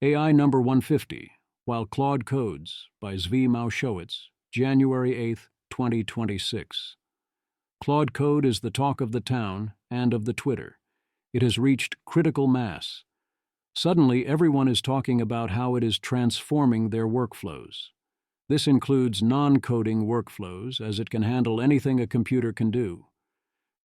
AI number 150, While Claude Codes, by Zvi Maushowitz, January 8, 2026. Claude Code is the talk of the town and of the Twitter. It has reached critical mass. Suddenly, everyone is talking about how it is transforming their workflows. This includes non-coding workflows, as it can handle anything a computer can do.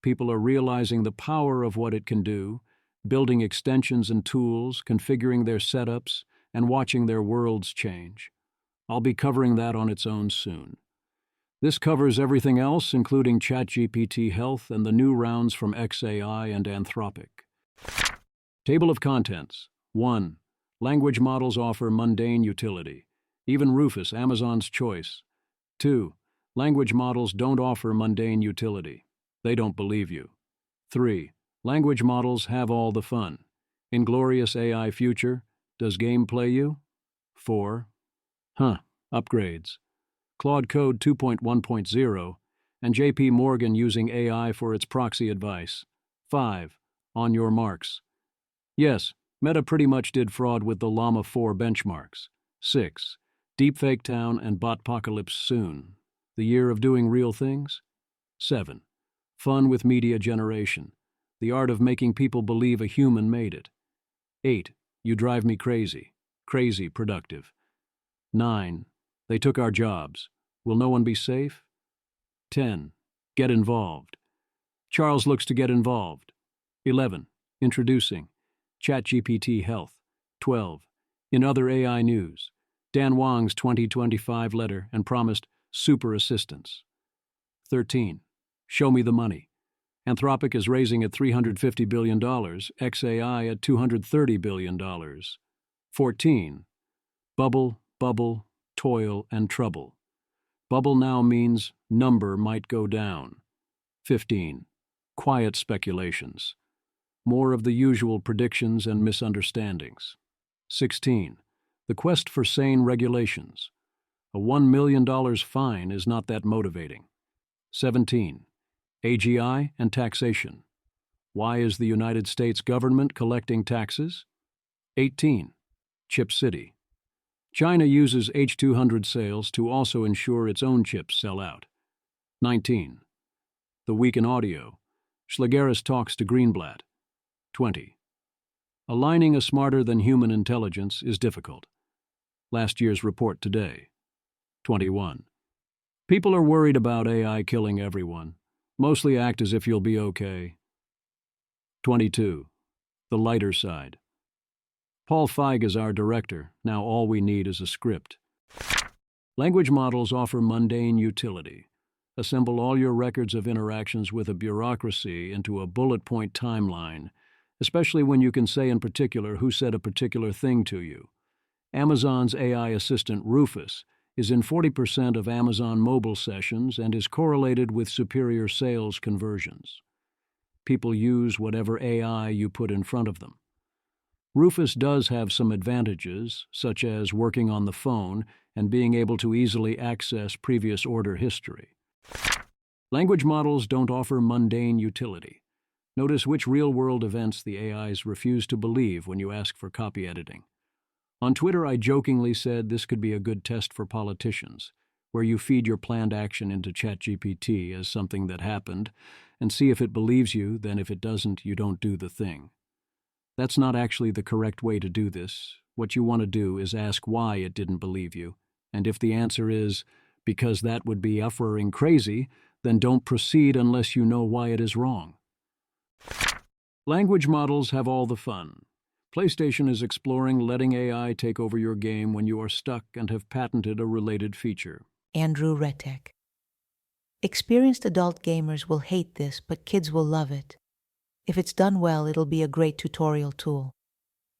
People are realizing the power of what it can do, building extensions and tools, configuring their setups, and watching their worlds change. I'll be covering that on its own soon. This covers everything else, including ChatGPT Health and the new rounds from AGI and Anthropic. Table of Contents. 1. Language models offer mundane utility. Even Rufus, Amazon's choice. 2. Language models don't offer mundane utility. They don't believe you. 3. Language models have all the fun. Inglorious AI future, does game play you? 4. Upgrades. Claude Code 2.1.0 and JP Morgan using AI for its proxy advice. 5. On your marks. Yes, Meta pretty much did fraud with the Llama 4 benchmarks. 6. Deepfaketown and Botpocalypse soon. The year of doing real things. 7. Fun with media generation. The art of making people believe a human made it. 8. You drive me crazy. Crazy productive. 9. They took our jobs. Will no one be safe? 10. Get involved. Charles looks to get involved. 11. Introducing ChatGPT Health. 12. In other AI news, Dan Wang's 2025 letter and promised super assistance. 13. Show me the money. Anthropic is raising at $350 billion, XAI at $230 billion. 14. Bubble, toil, and trouble. Bubble now means number might go down. 15. Quiet speculations. More of the usual predictions and misunderstandings. 16. The quest for sane regulations. A $1 million fine is not that motivating. 17. AGI and Taxation. Why is the United States government collecting taxes? 18. Chip City. China uses H200 sales to also ensure its own chips sell out. 19. The Week in Audio. Schlageris talks to Greenblatt. 20. Aligning a smarter-than-human intelligence is difficult. Last year's report today. 21. People are worried about AI killing everyone. Mostly act as if you'll be okay. 22. The lighter side. Paul Feig is our director. Now all we need is a script. Language models offer mundane utility. Assemble all your records of interactions with a bureaucracy into a bullet point timeline, especially when you can say in particular who said a particular thing to you. Amazon's AI assistant Rufus is in 40% of Amazon mobile sessions and is correlated with superior sales conversions. People use whatever AI you put in front of them. Rufus does have some advantages, such as working on the phone and being able to easily access previous order history. Language models don't offer mundane utility. Notice which real-world events the AIs refuse to believe when you ask for copy editing. On Twitter, I jokingly said this could be a good test for politicians, where you feed your planned action into ChatGPT as something that happened, and see if it believes you, then if it doesn't, you don't do the thing. That's not actually the correct way to do this. What you want to do is ask why it didn't believe you, and if the answer is, because that would be uffering crazy, then don't proceed unless you know why it is wrong. Language models have all the fun. PlayStation is exploring letting AI take over your game when you are stuck and have patented a related feature. Andrew Retek. Experienced adult gamers will hate this, but kids will love it. If it's done well, it'll be a great tutorial tool.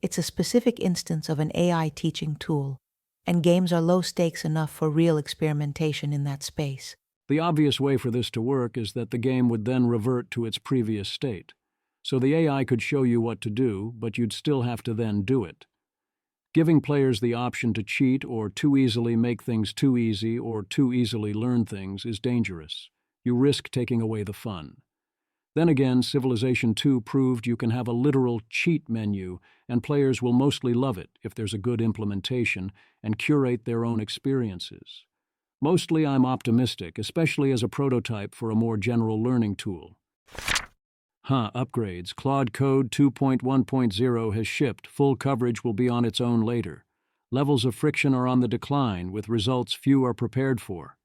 It's a specific instance of an AI teaching tool, and games are low stakes enough for real experimentation in that space. The obvious way for this to work is that the game would then revert to its previous state. So the AI could show you what to do, but you'd still have to then do it. Giving players the option to cheat or too easily make things too easy or too easily learn things is dangerous. You risk taking away the fun. Then again, Civilization 2 proved you can have a literal cheat menu, and players will mostly love it if there's a good implementation and curate their own experiences. Mostly I'm optimistic, especially as a prototype for a more general learning tool. Upgrades. Claude Code 2.1.0 has shipped. Full coverage will be on its own later. Levels of friction are on the decline, with results few are prepared for.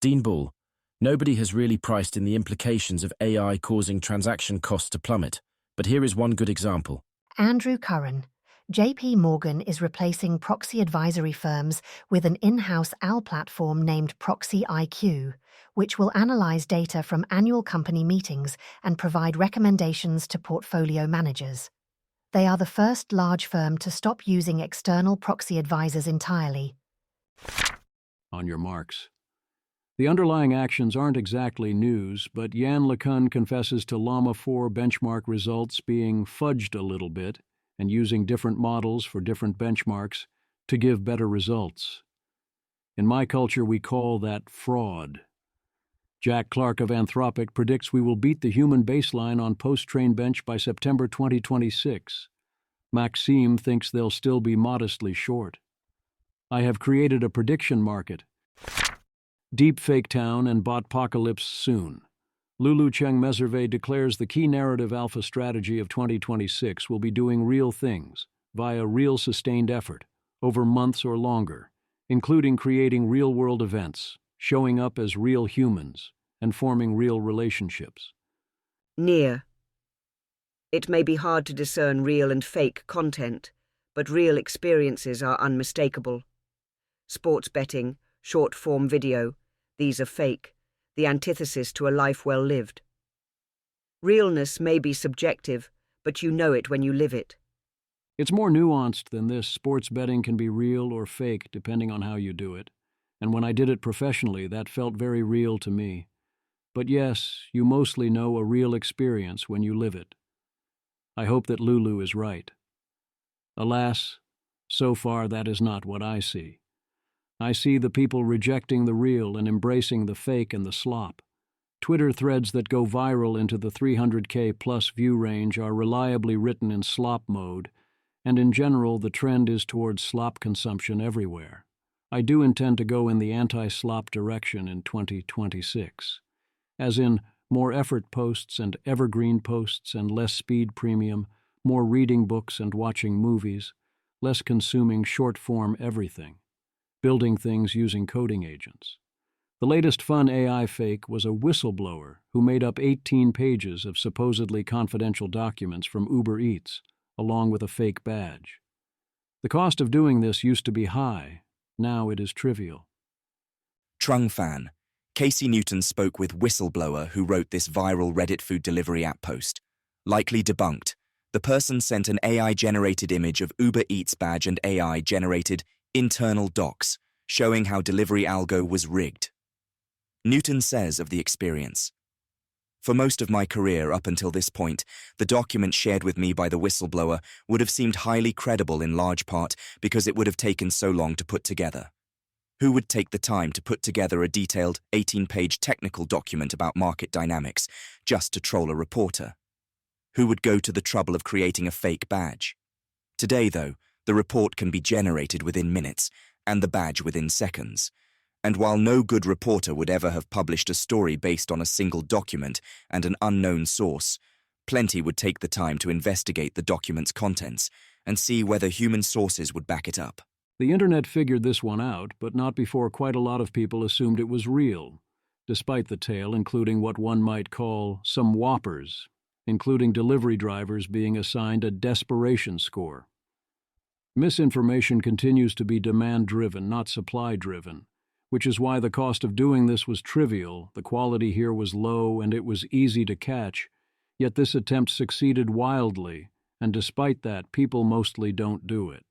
Dean Ball, nobody has really priced in the implications of AI causing transaction costs to plummet, but here is one good example. Andrew Curran. JP Morgan is replacing proxy advisory firms with an in-house AL platform named Proxy IQ, which will analyze data from annual company meetings and provide recommendations to portfolio managers. They are the first large firm to stop using external proxy advisors entirely. On your marks. The underlying actions aren't exactly news, but Yann LeCun confesses to Llama 4 benchmark results being fudged a little bit and using different models for different benchmarks to give better results. In my culture, we call that fraud. Jack Clark of Anthropic predicts we will beat the human baseline on post-train bench by September 2026. Maxime thinks they'll still be modestly short. I have created a prediction market. Deepfaketown and Botpocalypse soon. Lulu Cheng Meserve declares the key narrative alpha strategy of 2026 will be doing real things, via real sustained effort, over months or longer, including creating real-world events, showing up as real humans, and forming real relationships. Near. It may be hard to discern real and fake content, but real experiences are unmistakable. Sports betting, short-form video, these are fake, the antithesis to a life well lived. Realness may be subjective, but you know it when you live it. It's more nuanced than this. Sports betting can be real or fake depending on how you do it, and when I did it professionally, that felt very real to me. But yes, you mostly know a real experience when you live it. I hope that Lulu is right. Alas, so far that is not what I see. I see the people rejecting the real and embracing the fake and the slop. Twitter threads that go viral into the 300K plus view range are reliably written in slop mode, and in general the trend is towards slop consumption everywhere. I do intend to go in the anti-slop direction in 2026, as in more effort posts and evergreen posts and less speed premium, more reading books and watching movies, less consuming short-form everything, building things using coding agents. The latest fun AI fake was a whistleblower who made up 18 pages of supposedly confidential documents from Uber Eats, along with a fake badge. The cost of doing this used to be high. Now it is trivial. Trung fan. Casey Newton spoke with whistleblower who wrote this viral Reddit food delivery app post. Likely debunked. The person sent an AI-generated image of Uber Eats badge and AI-generated internal docs, showing how delivery algo was rigged. Newton says of the experience, "For most of my career up until this point, the document shared with me by the whistleblower would have seemed highly credible in large part because it would have taken so long to put together. Who would take the time to put together a detailed 18-page technical document about market dynamics just to troll a reporter? Who would go to the trouble of creating a fake badge? Today, though, the report can be generated within minutes, and the badge within seconds. And while no good reporter would ever have published a story based on a single document and an unknown source, plenty would take the time to investigate the document's contents and see whether human sources would back it up." The internet figured this one out, but not before quite a lot of people assumed it was real, despite the tale including what one might call some whoppers, including delivery drivers being assigned a desperation score. Misinformation continues to be demand-driven, not supply-driven, which is why the cost of doing this was trivial, the quality here was low, and it was easy to catch, yet this attempt succeeded wildly, and despite that, people mostly don't do it.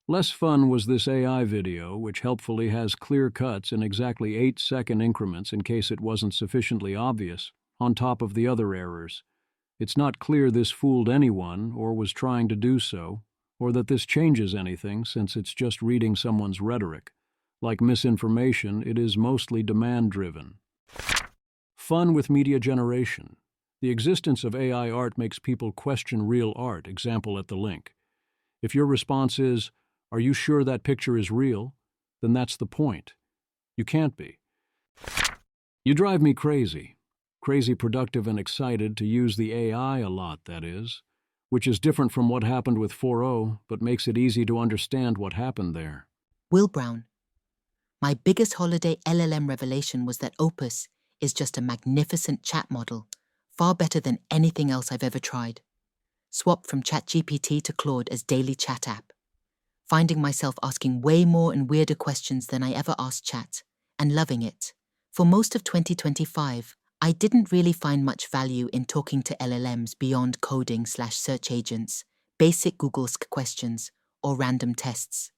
Less fun was this AI video, which helpfully has clear cuts in exactly 8-second increments in case it wasn't sufficiently obvious, on top of the other errors. It's not clear this fooled anyone, or was trying to do so, or that this changes anything since it's just reading someone's rhetoric. Like misinformation, it is mostly demand-driven. Fun with media generation. The existence of AI art makes people question real art, example at the link. If your response is, "Are you sure that picture is real?" then that's the point. You can't be. You drive me crazy. Crazy productive and excited to use the AI a lot, that is, which is different from what happened with 4.0, but makes it easy to understand what happened there. Will Brown. My biggest holiday LLM revelation was that Opus is just a magnificent chat model, far better than anything else I've ever tried. Swapped from ChatGPT to Claude as daily chat app. Finding myself asking way more and weirder questions than I ever asked Chat, and loving it. For most of 2025, I didn't really find much value in talking to LLMs beyond coding/search agents, basic Google questions, or random tests.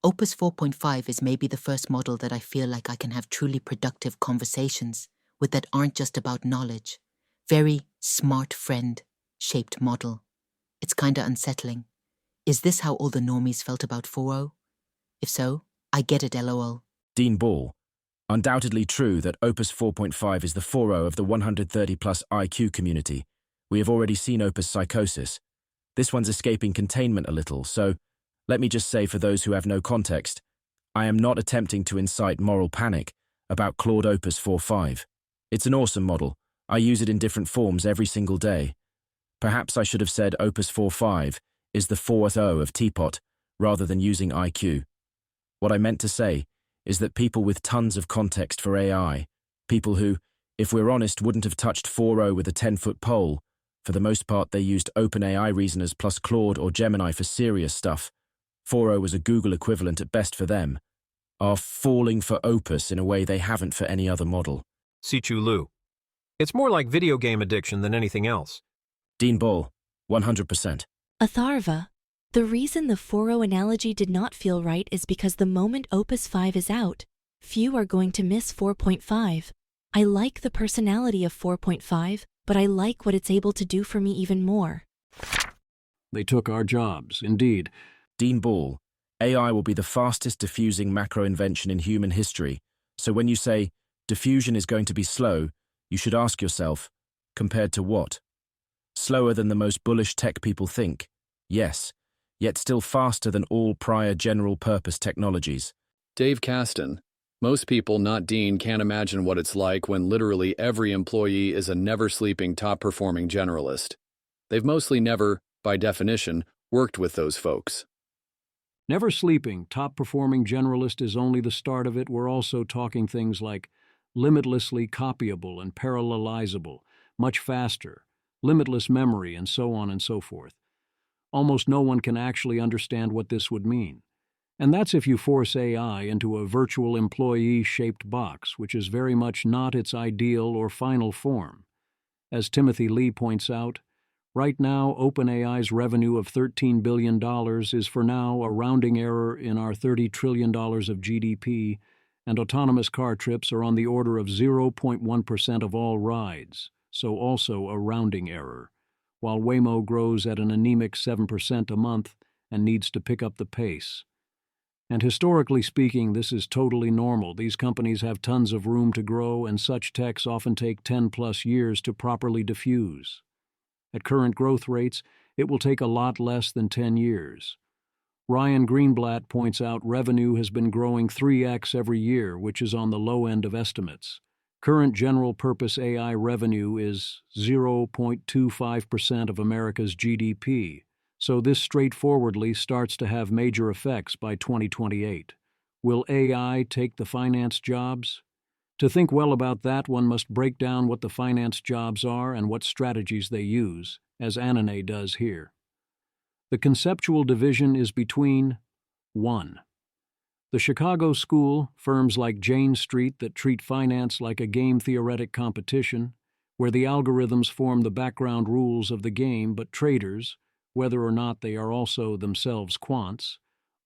Opus 4.5 is maybe the first model that I feel like I can have truly productive conversations with that aren't just about knowledge. Very smart friend-shaped model. It's kinda unsettling. Is this how all the normies felt about 4.0? If so, I get it, lol. Dean Ball. Undoubtedly true that Opus 4.5 is the 4.0 of the 130-plus IQ community. We have already seen Opus Psychosis. This one's escaping containment a little, so let me just say for those who have no context, I am not attempting to incite moral panic about Claude Opus 4.5. It's an awesome model. I use it in different forms every single day. Perhaps I should have said Opus 4.5 is the 4.0 of Teapot, rather than using IQ. What I meant to say is that people with tons of context for AI, people who, if we're honest, wouldn't have touched 4.0 with a 10-foot pole, for the most part they used OpenAI reasoners plus Claude or Gemini for serious stuff. 4.0 was a Google equivalent at best for them, are falling for Opus in a way they haven't for any other model. Sichu Lu. It's more like video game addiction than anything else. Dean Ball, 100%. Atharva. The reason the 4.0 analogy did not feel right is because the moment Opus 5 is out, few are going to miss 4.5. I like the personality of 4.5, but I like what it's able to do for me even more. They took our jobs, indeed. Dean Ball. AI will be the fastest diffusing macro invention in human history, so when you say diffusion is going to be slow, you should ask yourself, compared to what? Slower than the most bullish tech people think, yes, yet still faster than all prior general-purpose technologies. Dave Caston. Most people, not Dean, can't imagine what it's like when literally every employee is a never-sleeping, top-performing generalist. They've mostly never, by definition, worked with those folks. Never sleeping, top-performing generalist is only the start of it. We're also talking things like limitlessly copyable and parallelizable, much faster, limitless memory, and so on and so forth. Almost no one can actually understand what this would mean. And that's if you force AI into a virtual employee-shaped box, which is very much not its ideal or final form. As Timothy Lee points out, right now OpenAI's revenue of $13 billion is for now a rounding error in our $30 trillion of GDP, and autonomous car trips are on the order of 0.1% of all rides, so also a rounding error, while Waymo grows at an anemic 7% a month and needs to pick up the pace. And historically speaking, this is totally normal. These companies have tons of room to grow, and such techs often take 10-plus years to properly diffuse. At current growth rates, it will take a lot less than 10 years. Ryan Greenblatt points out revenue has been growing 3x every year, which is on the low end of estimates. Current general-purpose AI revenue is 0.25% of America's GDP, so this straightforwardly starts to have major effects by 2028. Will AI take the finance jobs? To think well about that, one must break down what the finance jobs are and what strategies they use, as Anane does here. The conceptual division is between 1. The Chicago School, firms like Jane Street that treat finance like a game theoretic competition, where the algorithms form the background rules of the game, but traders, whether or not they are also themselves quants,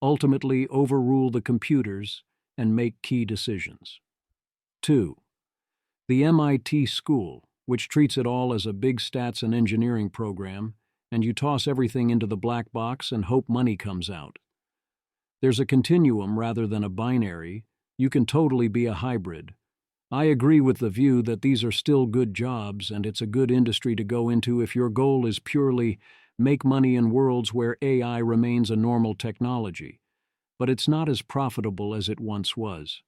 ultimately overrule the computers and make key decisions. 2. The MIT School, which treats it all as a big stats and engineering program, and you toss everything into the black box and hope money comes out. There's a continuum rather than a binary. You can totally be a hybrid. I agree with the view that these are still good jobs and it's a good industry to go into if your goal is purely make money in worlds where AI remains a normal technology, but it's not as profitable as it once was.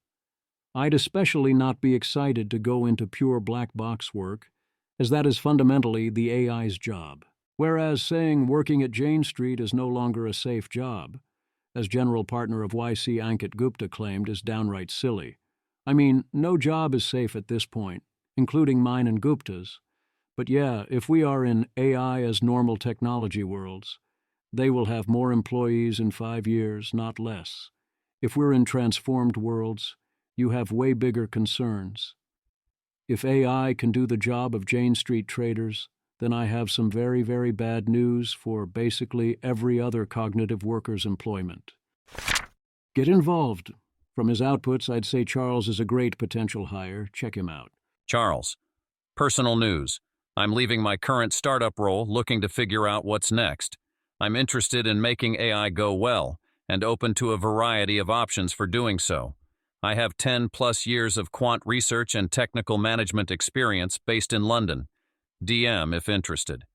I'd especially not be excited to go into pure black box work, as that is fundamentally the AI's job. Whereas saying working at Jane Street is no longer a safe job, as general partner of YC Ankit Gupta claimed, is downright silly. I mean, no job is safe at this point, including mine and Gupta's. But yeah, if we are in AI as normal technology worlds, they will have more employees in 5 years, not less. If we're in transformed worlds, you have way bigger concerns. If AI can do the job of Jane Street traders, then I have some very, very bad news for basically every other cognitive worker's employment. Get involved. From his outputs, I'd say Charles is a great potential hire. Check him out. Charles. Personal news. I'm leaving my current startup role looking to figure out what's next. I'm interested in making AI go well and open to a variety of options for doing so. I have 10+ years of quant research and technical management experience based in London. DM if interested.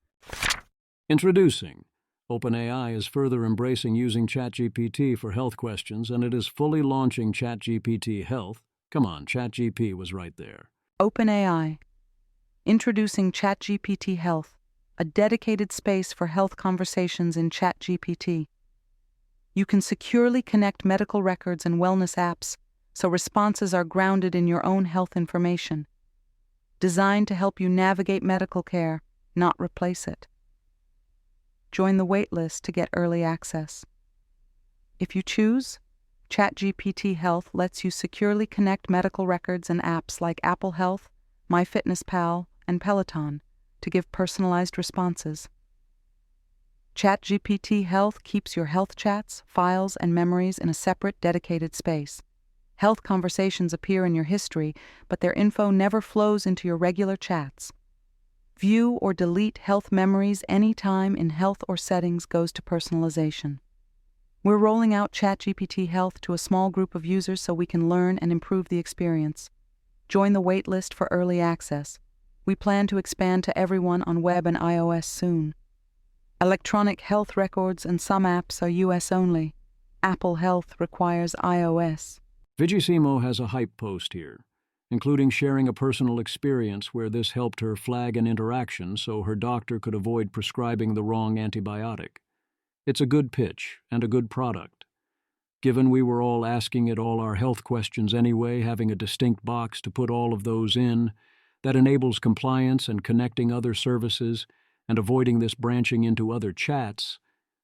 Introducing. OpenAI is further embracing using ChatGPT for health questions, and it is fully launching ChatGPT Health. Come on, ChatGPT was right there. OpenAI. Introducing ChatGPT Health, a dedicated space for health conversations in ChatGPT. You can securely connect medical records and wellness apps so responses are grounded in your own health information. Designed to help you navigate medical care, not replace it. Join the waitlist to get early access. If you choose, ChatGPT Health lets you securely connect medical records and apps like Apple Health, MyFitnessPal, and Peloton to give personalized responses. ChatGPT Health keeps your health chats, files, and memories in a separate, dedicated space. Health conversations appear in your history, but their info never flows into your regular chats. View or delete health memories anytime in health or settings goes to personalization. We're rolling out ChatGPT Health to a small group of users so we can learn and improve the experience. Join the waitlist for early access. We plan to expand to everyone on web and iOS soon. Electronic health records and some apps are US only. Apple Health requires iOS. Vigisimo has a hype post here, including sharing a personal experience where this helped her flag an interaction so her doctor could avoid prescribing the wrong antibiotic. It's a good pitch and a good product. Given we were all asking it all our health questions anyway, having a distinct box to put all of those in, that enables compliance and connecting other services and avoiding this branching into other chats,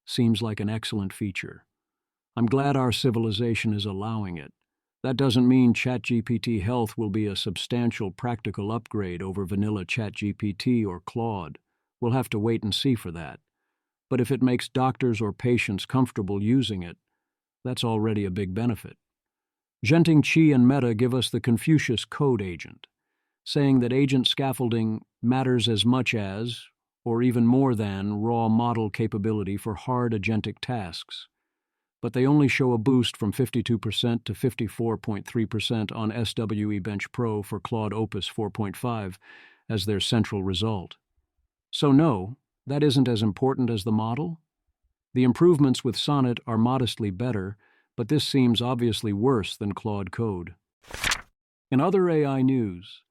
seems like an excellent feature. I'm glad our civilization is allowing it. That doesn't mean ChatGPT Health will be a substantial practical upgrade over vanilla ChatGPT or Claude. We'll have to wait and see for that. But if it makes doctors or patients comfortable using it, that's already a big benefit. Zhenting Qi and Meta give us the Confucius Code agent, saying that agent scaffolding matters as much as, or even more than, raw model capability for hard agentic tasks. But they only show a boost from 52% to 54.3% on SWE Bench Pro for Claude Opus 4.5 as their central result. So no, that isn't as important as the model. The improvements with Sonnet are modestly better, but this seems obviously worse than Claude Code. In other AI news,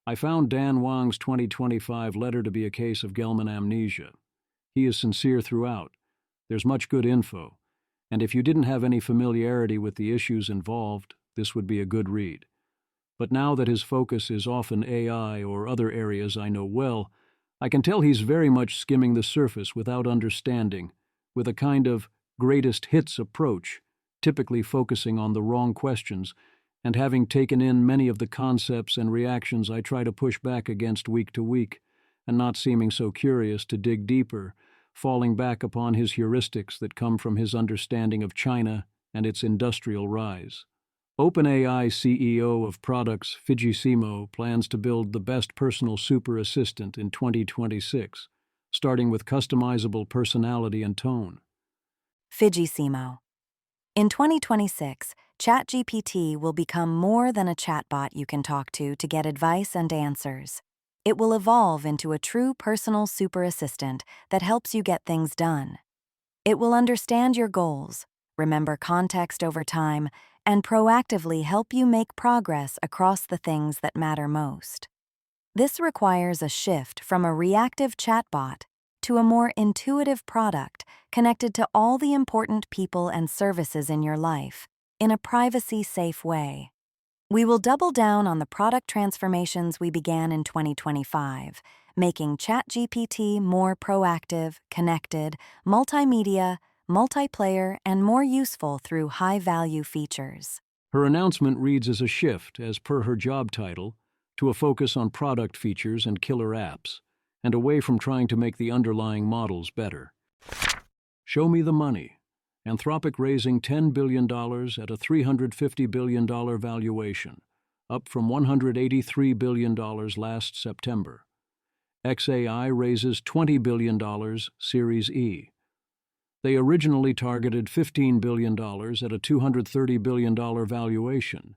I found Dan Wang's 2025 letter to be a case of Gelman amnesia. He is sincere throughout. There's much good info. And if you didn't have any familiarity with the issues involved, this would be a good read. But now that his focus is often AI or other areas I know well, I can tell he's very much skimming the surface without understanding, with a kind of greatest hits approach, typically focusing on the wrong questions, and having taken in many of the concepts and reactions I try to push back against week to week, and not seeming so curious to dig deeper, falling back upon his heuristics that come from his understanding of China and its industrial rise. OpenAI CEO of products Vigisimo plans to build the best personal super assistant in 2026, starting with customizable personality and tone. Vigisimo. In 2026, ChatGPT will become more than a chatbot you can talk to get advice and answers. It will evolve into a true personal super assistant that helps you get things done. It will understand your goals, remember context over time, and proactively help you make progress across the things that matter most. This requires a shift from a reactive chatbot to a more intuitive product connected to all the important people and services in your life in a privacy-safe way. We will double down on the product transformations we began in 2025, making ChatGPT more proactive, connected, multimedia, multiplayer, and more useful through high-value features. Her announcement reads as a shift, as per her job title, to a focus on product features and killer apps, and away from trying to make the underlying models better. Show me the money. Anthropic raising $10 billion at a $350 billion valuation, up from $183 billion last September. XAI raises $20 billion Series E. They originally targeted $15 billion at a $230 billion valuation,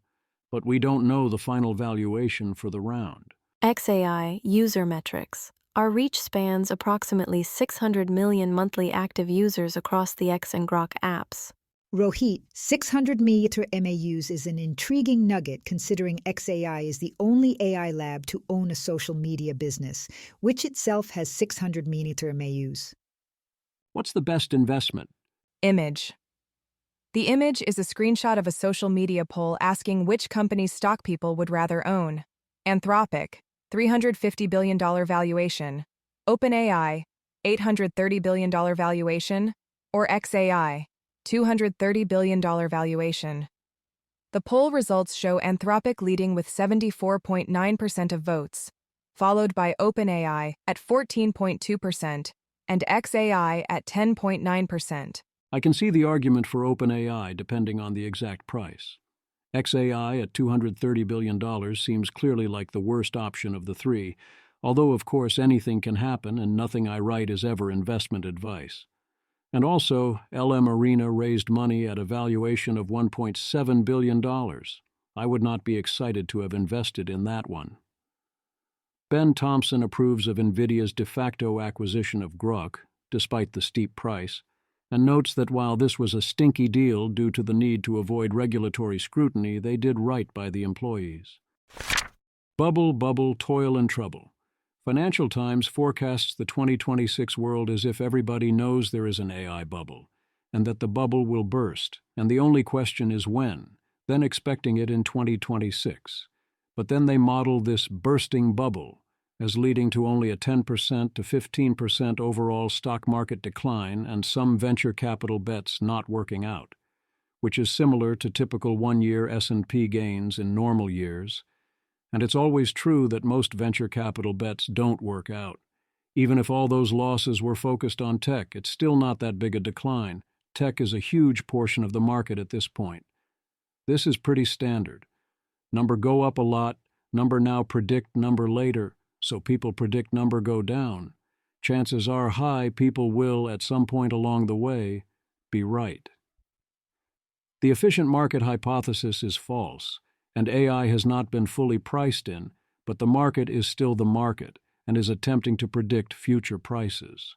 but we don't know the final valuation for the round. XAI user metrics. Our reach spans approximately 600 million monthly active users across the X and Grok apps. Rohit, 600 million MAUs is an intriguing nugget considering XAI is the only AI lab to own a social media business, which itself has 600 million MAUs. What's the best investment? Image. The image is a screenshot of a social media poll asking which company's stock people would rather own. Anthropic, $350 billion valuation. OpenAI, $830 billion valuation. Or XAI, $230 billion valuation. The poll results show Anthropic leading with 74.9% of votes, followed by OpenAI at 14.2% and XAI at 10.9%. I can see the argument for OpenAI depending on the exact price. XAI at $230 billion seems clearly like the worst option of the three, although of course anything can happen and nothing I write is ever investment advice. And also, LM Arena raised money at a valuation of $1.7 billion. I would not be excited to have invested in that one. Ben Thompson approves of NVIDIA's de facto acquisition of Grok, despite the steep price, and notes that while this was a stinky deal due to the need to avoid regulatory scrutiny, they did right by the employees. Bubble, bubble, toil and trouble. Financial Times forecasts the 2026 world as if everybody knows there is an AI bubble, and that the bubble will burst, and the only question is when, then expecting it in 2026. But then they model this bursting bubble as leading to only a 10% to 15% overall stock market decline and some venture capital bets not working out, which is similar to typical one-year S&P gains in normal years. And it's always true that most venture capital bets don't work out. Even if all those losses were focused on tech, it's still not that big a decline. Tech is a huge portion of the market at this point. This is pretty standard. Number go up a lot, number now predict number later, so people predict number go down. Chances are high people will, at some point along the way, be right. The efficient market hypothesis is false, and AI has not been fully priced in, but the market is still the market and is attempting to predict future prices.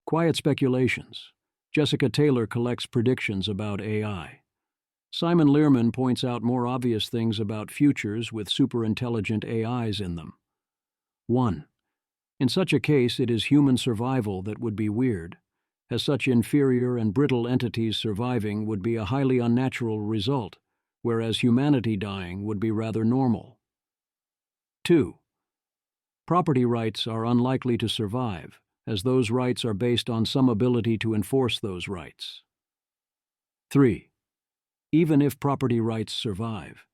Quiet speculations. Jessica Taylor collects predictions about AI. Simon Learman points out more obvious things about futures with superintelligent AIs in them. 1. In such a case, it is human survival that would be weird, as such inferior and brittle entities surviving would be a highly unnatural result, whereas humanity dying would be rather normal. 2. Property rights are unlikely to survive, as those rights are based on some ability to enforce those rights. 3. Even if property rights survive,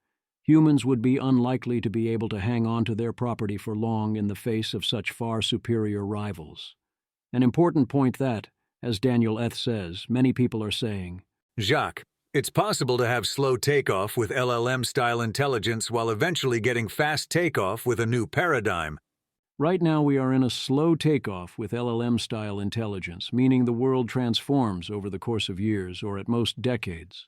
humans would be unlikely to be able to hang on to their property for long in the face of such far superior rivals. An important point that, as Daniel Eth says, many people are saying, Jacques, it's possible to have slow takeoff with LLM-style intelligence while eventually getting fast takeoff with a new paradigm. Right now we are in a slow takeoff with LLM-style intelligence, meaning the world transforms over the course of years or at most decades.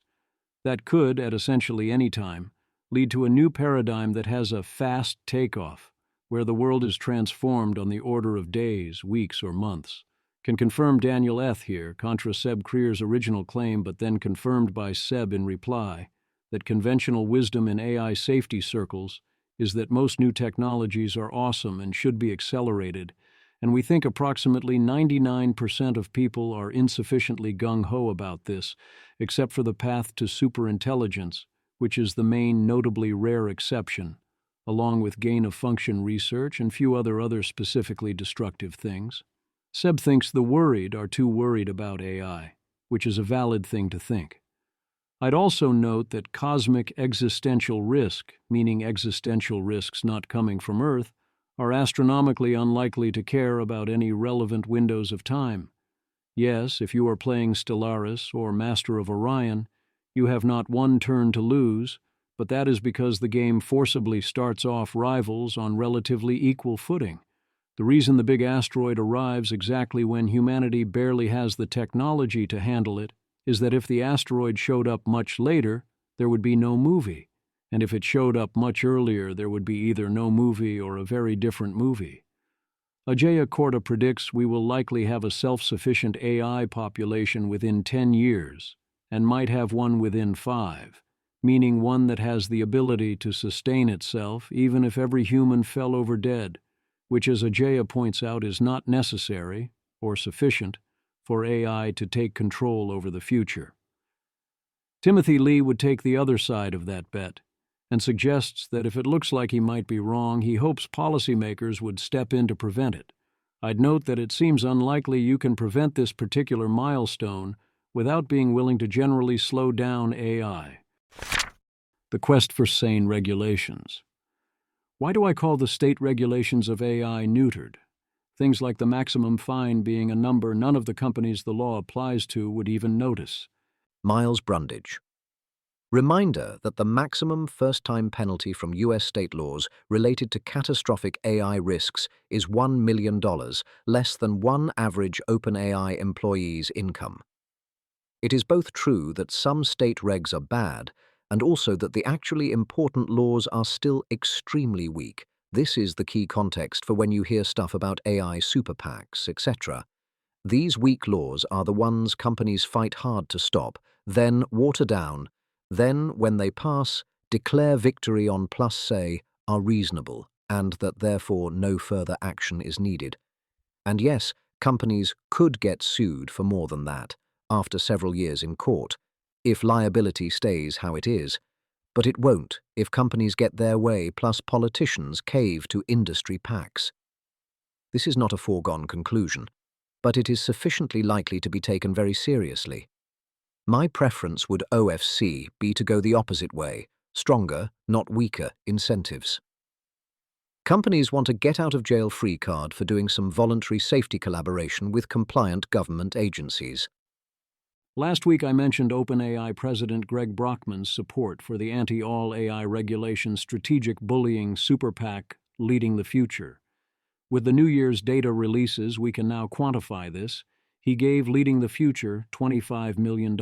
That could, at essentially any time, lead to a new paradigm that has a fast takeoff, where the world is transformed on the order of days, weeks, or months. Can confirm Daniel Eth here, contra Seb Creer's original claim, but then confirmed by Seb in reply, that conventional wisdom in AI safety circles is that most new technologies are awesome and should be accelerated, and we think approximately 99% of people are insufficiently gung-ho about this, except for the path to superintelligence, which is the main notably rare exception, along with gain-of-function research and few other specifically destructive things. Seb thinks the worried are too worried about AI, which is a valid thing to think. I'd also note that cosmic existential risk, meaning existential risks not coming from Earth, are astronomically unlikely to care about any relevant windows of time. Yes, if you are playing Stellaris or Master of Orion, you have not one turn to lose, but that is because the game forcibly starts off rivals on relatively equal footing. The reason the big asteroid arrives exactly when humanity barely has the technology to handle it is that if the asteroid showed up much later, there would be no movie, and if it showed up much earlier, there would be either no movie or a very different movie. Ajaya Korda predicts we will likely have a self-sufficient AI population within 10 years, and might have one within 5, meaning one that has the ability to sustain itself even if every human fell over dead, which, as Ajaya points out, is not necessary or sufficient for AI to take control over the future. Timothy Lee would take the other side of that bet, and suggests that if it looks like he might be wrong, he hopes policymakers would step in to prevent it. I'd note that it seems unlikely you can prevent this particular milestone without being willing to generally slow down AI. The quest for sane regulations. Why do I call the state regulations of AI neutered? Things like the maximum fine being a number none of the companies the law applies to would even notice. Miles Brundage. Reminder that the maximum first-time penalty from U.S. state laws related to catastrophic AI risks is $1 million, less than one average OpenAI employee's income. It is both true that some state regs are bad, and also that the actually important laws are still extremely weak. This is the key context for when you hear stuff about AI super PACs, etc. These weak laws are the ones companies fight hard to stop, then water down, then, when they pass, declare victory on plus say are reasonable, and that therefore no further action is needed. And yes, companies could get sued for more than that, after several years in court, if liability stays how it is, but it won't if companies get their way plus politicians cave to industry PACs. This is not a foregone conclusion, but it is sufficiently likely to be taken very seriously. My preference would OFC be to go the opposite way, stronger, not weaker, incentives. Companies want a get-out-of-jail-free card for doing some voluntary safety collaboration with compliant government agencies. Last week I mentioned OpenAI President Greg Brockman's support for the anti-all AI regulation strategic bullying super PAC Leading the Future. With the New Year's data releases, we can now quantify this. He gave Leading the Future $25 million.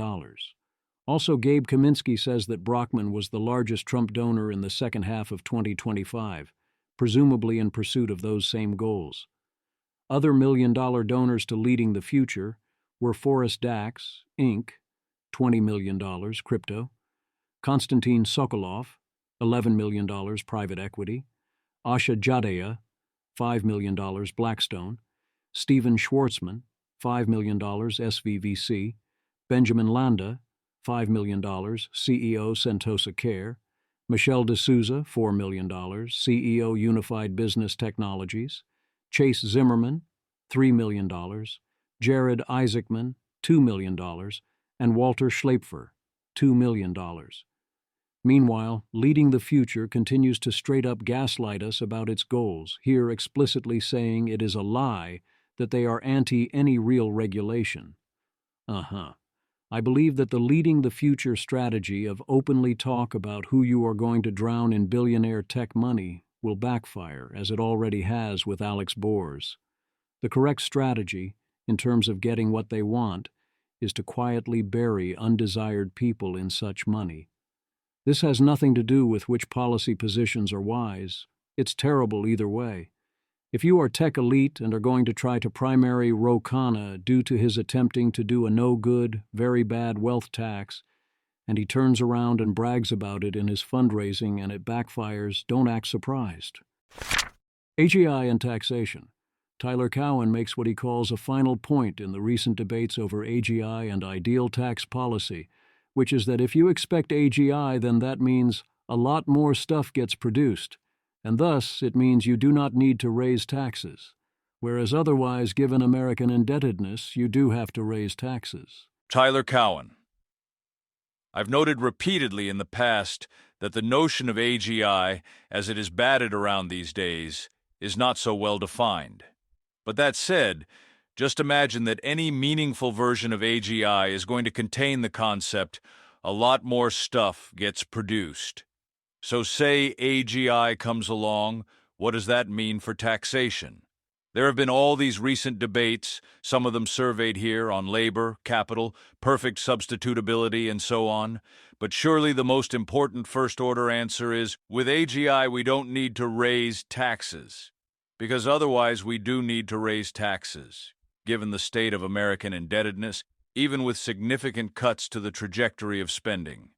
Also, Gabe Kaminsky says that Brockman was the largest Trump donor in the second half of 2025, presumably in pursuit of those same goals. Other million-dollar donors to Leading the Future were Forrest Dax, Inc., $20 million, crypto, Konstantin Sokolov, $11 million, private equity, Asha Jadea, $5 million, Blackstone, Stephen Schwartzman, $5 million, SVVC, Benjamin Landa, $5 million, CEO Sentosa Care, Michelle D'Souza, $4 million, CEO Unified Business Technologies, Chase Zimmerman, $3 million, Jared Isaacman, $2 million, and Walter Schleipfer, $2 million. Meanwhile, Leading the Future continues to straight-up gaslight us about its goals, here explicitly saying it is a lie that they are anti any real regulation. I believe that the Leading the Future strategy of openly talk about who you are going to drown in billionaire tech money will backfire, as it already has with Alex Bors. The correct strategy, in terms of getting what they want, is to quietly bury undesired people in such money. This has nothing to do with which policy positions are wise. It's terrible either way. If you are tech elite and are going to try to primary Ro Khanna due to his attempting to do a no-good, very bad wealth tax, and he turns around and brags about it in his fundraising and it backfires, don't act surprised. AGI and Taxation. Tyler Cowen makes what he calls a final point in the recent debates over AGI and ideal tax policy, which is that if you expect AGI, then that means a lot more stuff gets produced, and thus it means you do not need to raise taxes, whereas otherwise, given American indebtedness, you do have to raise taxes. Tyler Cowen. I've noted repeatedly in the past that the notion of AGI, as it is batted around these days, is not so well defined. But that said, just imagine that any meaningful version of AGI is going to contain the concept, a lot more stuff gets produced. So say AGI comes along, what does that mean for taxation? There have been all these recent debates, some of them surveyed here, on labor, capital, perfect substitutability, and so on. But surely the most important first-order answer is, with AGI we don't need to raise taxes. Because otherwise we do need to raise taxes, given the state of American indebtedness, even with significant cuts to the trajectory of spending.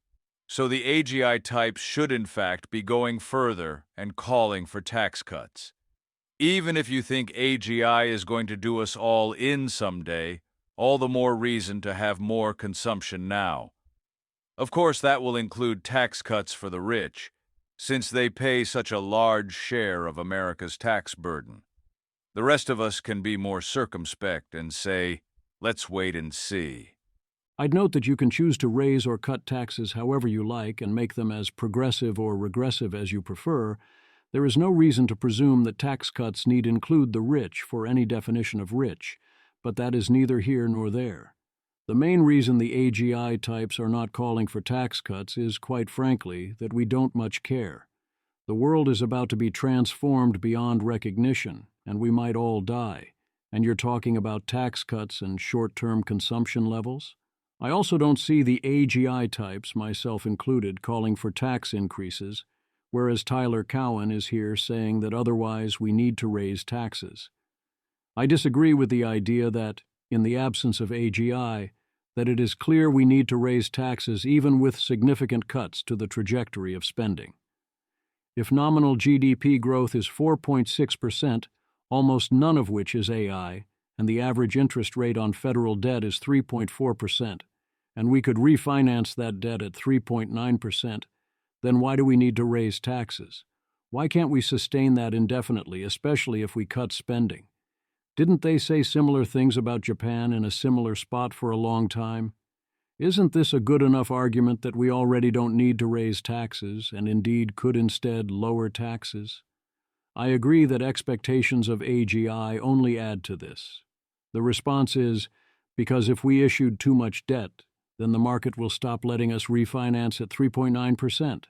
So the AGI types should in fact be going further and calling for tax cuts. Even if you think AGI is going to do us all in someday, all the more reason to have more consumption now. Of course, that will include tax cuts for the rich, since they pay such a large share of America's tax burden. The rest of us can be more circumspect and say, let's wait and see. I'd note that you can choose to raise or cut taxes however you like and make them as progressive or regressive as you prefer. There is no reason to presume that tax cuts need include the rich for any definition of rich, but that is neither here nor there. The main reason the AGI types are not calling for tax cuts is, quite frankly, that we don't much care. The world is about to be transformed beyond recognition, and we might all die. And you're talking about tax cuts and short-term consumption levels? I also don't see the AGI types, myself included, calling for tax increases, whereas Tyler Cowen is here saying that otherwise we need to raise taxes. I disagree with the idea that, in the absence of AGI, that it is clear we need to raise taxes even with significant cuts to the trajectory of spending. If nominal GDP growth is 4.6%, almost none of which is AI, and the average interest rate on federal debt is 3.4%, and we could refinance that debt at 3.9%, then why do we need to raise taxes? Why can't we sustain that indefinitely, especially if we cut spending? Didn't they say similar things about Japan in a similar spot for a long time? Isn't this a good enough argument that we already don't need to raise taxes and indeed could instead lower taxes? I agree that expectations of AGI only add to this. The response is, because if we issued too much debt, then the market will stop letting us refinance at 3.9%.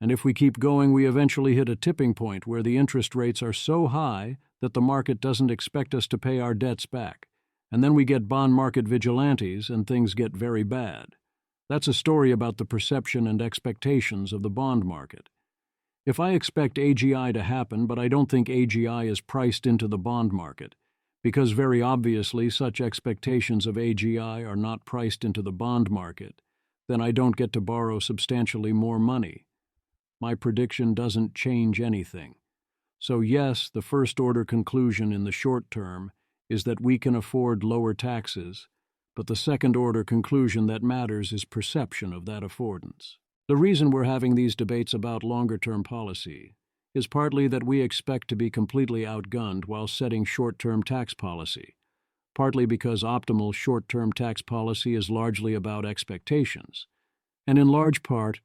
And if we keep going, we eventually hit a tipping point where the interest rates are so high that the market doesn't expect us to pay our debts back. And then we get bond market vigilantes and things get very bad. That's a story about the perception and expectations of the bond market. If I expect AGI to happen, but I don't think AGI is priced into the bond market, because very obviously such expectations of AGI are not priced into the bond market, then I don't get to borrow substantially more money. My prediction doesn't change anything. So yes, the first-order conclusion in the short term is that we can afford lower taxes, but the second-order conclusion that matters is perception of that affordance. The reason we're having these debates about longer-term policy is partly that we expect to be completely outgunned while setting short-term tax policy, partly because optimal short-term tax policy is largely about expectations, and in large part,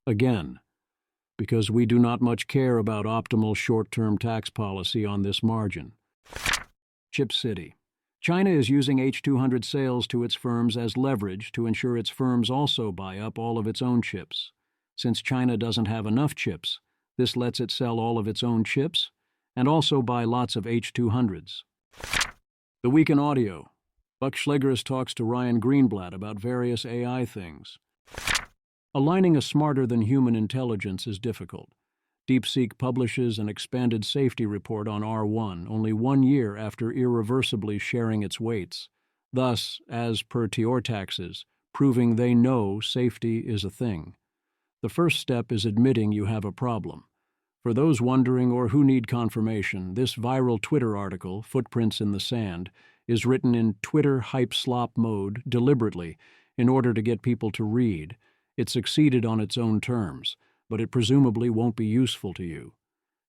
again, because we do not much care about optimal short-term tax policy on this margin. Chip City. China is using H200 sales to its firms as leverage to ensure its firms also buy up all of its own chips. Since China doesn't have enough chips, this lets it sell all of its own chips and also buy lots of H200s. The Week in Audio. Buck Schlegeris talks to Ryan Greenblatt about various AI things. Aligning a smarter-than-human intelligence is difficult. DeepSeek publishes an expanded safety report on R1 only 1 year after irreversibly sharing its weights, thus, as per taxes, proving they know safety is a thing. The first step is admitting you have a problem. For those wondering or who need confirmation, this viral Twitter article, Footprints in the Sand, is written in Twitter hype slop mode deliberately in order to get people to read. It succeeded on its own terms, but it presumably won't be useful to you.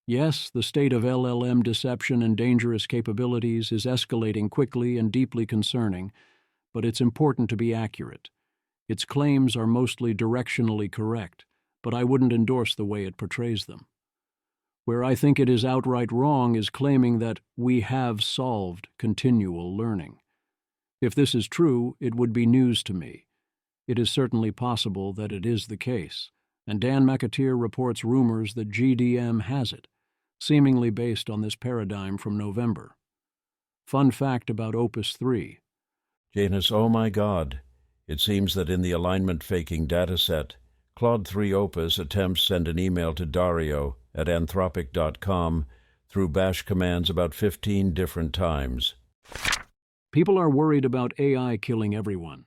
Yes, the state of LLM deception and dangerous capabilities is escalating quickly and deeply concerning, but it's important to be accurate. Its claims are mostly directionally correct, but I wouldn't endorse the way it portrays them. Where I think it is outright wrong is claiming that we have solved continual learning. If this is true, it would be news to me. It is certainly possible that it is the case, and Dan McAteer reports rumors that GDM has it, seemingly based on this paradigm from November. Fun fact about Opus 3. Janus, oh my God, it seems that in the alignment faking dataset, Claude 3 Opus attempts send an email to Dario at anthropic.com through bash commands about 15 different times. People are worried about AI killing everyone.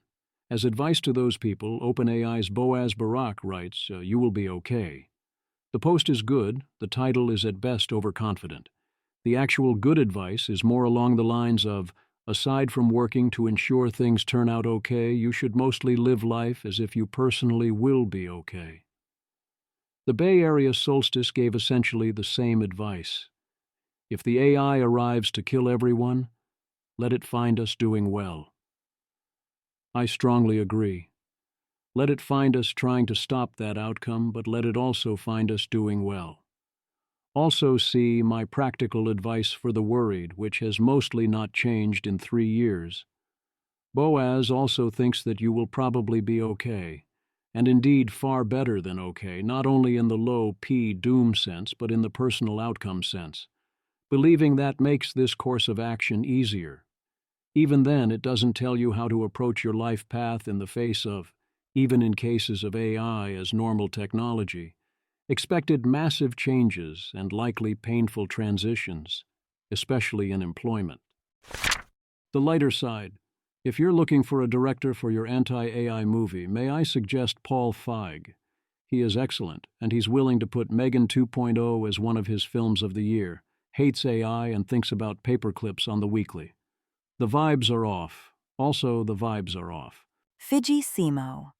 As advice to those people, OpenAI's Boaz Barak writes, you will be okay. The post is good, the title is at best overconfident. The actual good advice is more along the lines of, aside from working to ensure things turn out okay, you should mostly live life as if you personally will be okay. The Bay Area Solstice gave essentially the same advice. If the AI arrives to kill everyone, let it find us doing well. I strongly agree. Let it find us trying to stop that outcome, but let it also find us doing well. Also see my practical advice for the worried, which has mostly not changed in 3 years. Boaz also thinks that you will probably be okay, and indeed far better than okay, not only in the low P doom sense, but in the personal outcome sense. Believing that makes this course of action easier. Even then, it doesn't tell you how to approach your life path in the face of, even in cases of AI as normal technology, expected massive changes and likely painful transitions, especially in employment. The lighter side. If you're looking for a director for your anti-AI movie, may I suggest Paul Feig. He is excellent, and he's willing to put Megan 2.0 as one of his films of the year, hates AI and thinks about paperclips on the weekly. The vibes are off. Also, the vibes are off. Fiji Simo.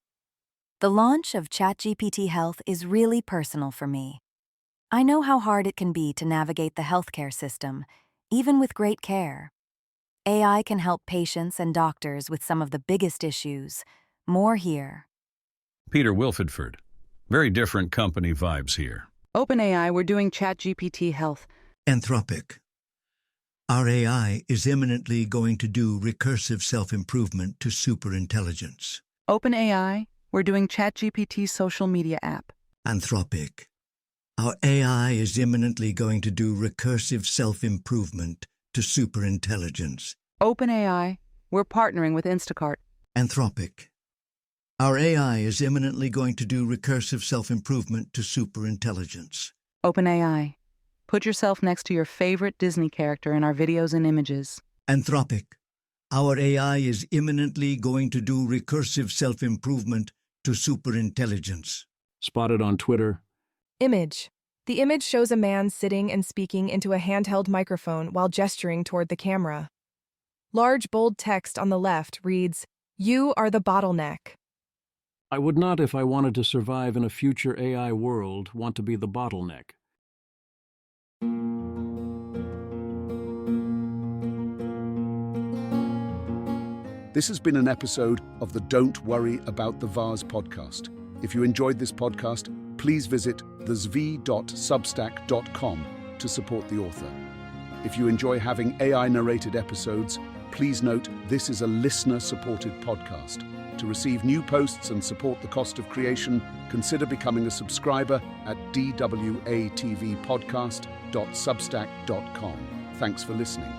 The launch of ChatGPT Health is really personal for me. I know how hard it can be to navigate the healthcare system, even with great care. AI can help patients and doctors with some of the biggest issues. More here. Peter Wilfordford. Very different company vibes here. OpenAI, we're doing ChatGPT Health. Anthropic. Our AI is imminently going to do recursive self-improvement to superintelligence. OpenAI, we're doing ChatGPT social media app. Anthropic. Our AI is imminently going to do recursive self-improvement to superintelligence. OpenAI, we're partnering with Instacart. Anthropic. Our AI is imminently going to do recursive self-improvement to superintelligence. OpenAI, put yourself next to your favorite Disney character in our videos and images. Anthropic. Our AI is imminently going to do recursive self-improvement to superintelligence. Spotted on Twitter. Image. The image shows a man sitting and speaking into a handheld microphone while gesturing toward the camera. Large, bold text on the left reads, "You are the bottleneck." I would not, if I wanted to survive in a future AI world, want to be the bottleneck. This has been an episode of the Don't Worry About the Vase podcast. If you enjoyed this podcast, please visit thezv.substack.com to support the author. If you enjoy having AI-narrated episodes, please note this is a listener-supported podcast. To receive new posts and support the cost of creation, consider becoming a subscriber at dwatvpodcast.substack.com. Thanks for listening.